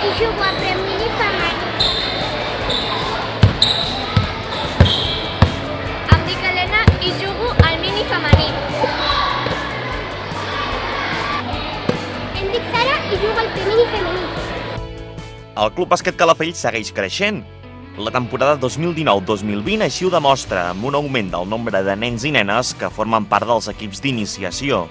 i jugo a femení femení. Em dic Helena i jugo al mini femení. Em dic Sara i jugo al femení femení. El Club Bàsquet Calafell segueix creixent. La temporada 2019-2020 així ho demostra, amb un augment del nombre de nens i nenes que formen part dels equips d'iniciació.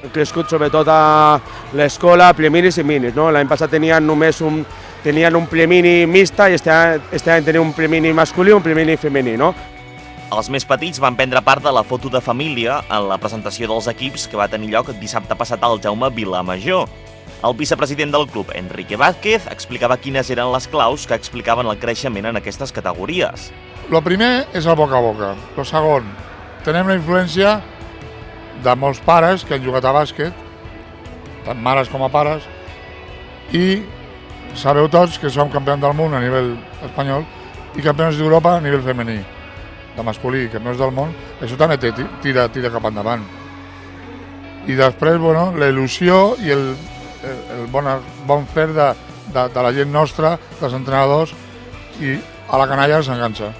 Hem crescut sobretot a l'escola preminis i minis, no? L'any passat tenien un premini mixta i este any tenen un premini masculí i un premini femení, no? Els més petits van prendre part de la foto de família en la presentació dels equips que va tenir lloc dissabte passat al Jaume Vilamajor. El vicepresident del club, Enrique Vázquez, explicava quines eren les claus que explicaven el creixement en aquestes categories. Lo primer és el boca a boca. Lo segon, tenem la influència de molts pares que han jugat a bàsquet, tant mares com a pares, i sabeu tots que som campions del món a nivell espanyol i campions d'Europa a nivell femení, de masculí, campions del món. Això també tira cap endavant. I després, bueno, la il·lusió i el bon fer de la gent nostra, dels entrenadors, i a la canalla s'enganxa.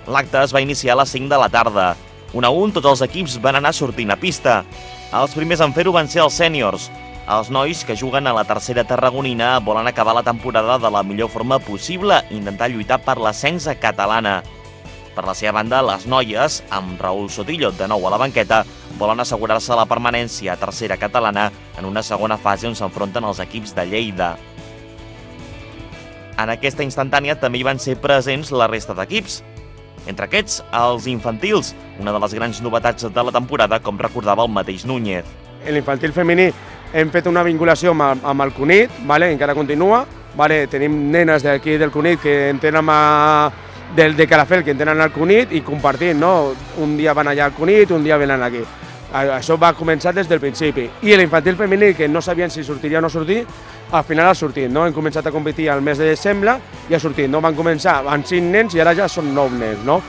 L'acte es va iniciar a les 5 de la tarda. Un a un, tots els equips van anar sortint a pista. Els primers en fer-ho van ser els sèniors. Els nois que juguen a la tercera tarragonina volen acabar la temporada de la millor forma possible i intentar lluitar per l'ascens a catalana. Per la seva banda, les noies, amb Raúl Sotillo de nou a la banqueta, volen assegurar-se la permanència a tercera catalana en una segona fase on s'enfronten els equips de Lleida. En aquesta instantània també hi van ser presents la resta d'equips. Entre aquests, els infantils, una de les grans novetats de la temporada, com recordava el mateix Núñez. En l'infantil femení hem fet una vinculació amb el Cunit, encara continua. Tenim nenes d'aquí del Cunit que entenen de Calafell, que entenen al Cunit i compartint, no? Un dia van allà al Cunit, un dia venen aquí. Això va començar des del principi. I l'infantil femení, que no sabien si sortiria o no sortir, al final ha sortit, no? Hem començat a competir al mes de desembre i ha sortit, no? Van començar amb 5 nens i ara ja són 9 nens, no?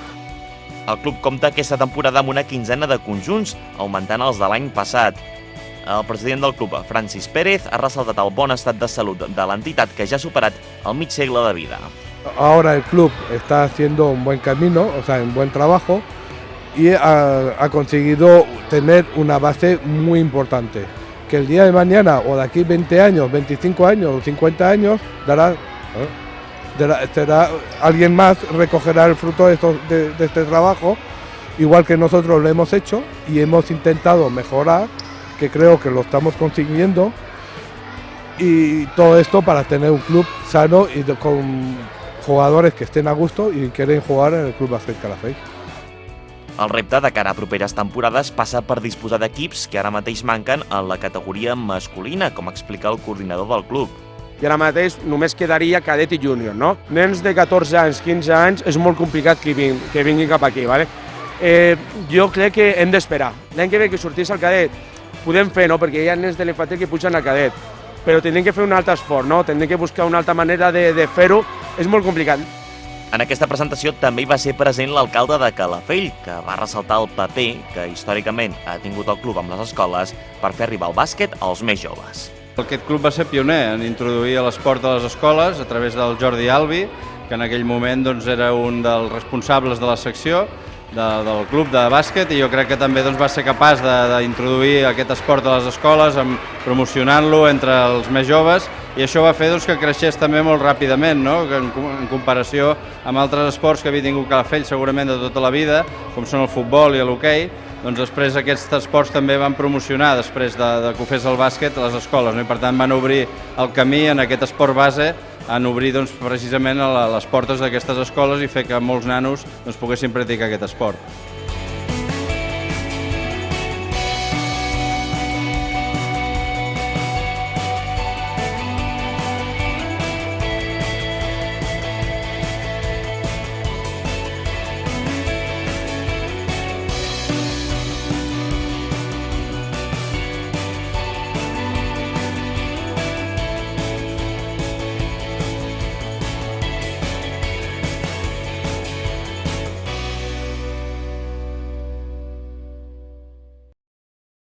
El club compta aquesta temporada amb una quinzena de conjunts, augmentant els de l'any passat. El president del club, Francis Pérez, ha ressaltat el bon estat de salut de l'entitat que ja ha superat el mig segle de vida. Ahora el club está haciendo un buen camino, o sea, un buen trabajo y ha conseguido tener una base muy importante. Que el día de mañana o de aquí 20 años, 25 años o 50 años, alguien más recogerá el fruto de este trabajo, igual que nosotros lo hemos hecho y hemos intentado mejorar, que creo que lo estamos consiguiendo, y todo esto para tener un club sano y con jugadores que estén a gusto y quieren jugar en el Club Bàsquet Calafell. El repte de cara a properes temporades passa per disposar d'equips que ara mateix manquen en la categoria masculina, com explica el coordinador del club. I ara mateix només quedaria cadet i júnior, no? Nens de 14 anys, 15 anys, és molt complicat que vinguin cap aquí, ¿vale? Jo crec que hem d'esperar. L'any que ve que sortís el cadet, podem fer, no? Perquè hi ha nens de l'infantil que pugen al cadet, però tindrem que fer un altre esforç, no? Tindrem que buscar una altra manera de fer-ho. És molt complicat. En aquesta presentació també hi va ser present l'alcalde de Calafell, que va ressaltar el paper que històricament ha tingut el club amb les escoles per fer arribar el bàsquet als més joves. Aquest club va ser pioner en introduir l'esport a les escoles a través del Jordi Albi, que en aquell moment era un dels responsables de la secció del club de bàsquet, i jo crec que també va ser capaç d'introduir aquest esport a les escoles, promocionant-lo entre els més joves, i això va fer que creixés també molt ràpidament, no? En comparació amb altres esports que havia tingut Calafell segurament de tota la vida, com són el futbol i l'hoquei. Després aquests esports també van promocionar, després de que ho fes el bàsquet, a les escoles, i per tant van obrir el camí en aquest esport base, en obrir precisament les portes d'aquestes escoles i fer que molts nanos poguessin practicar aquest esport.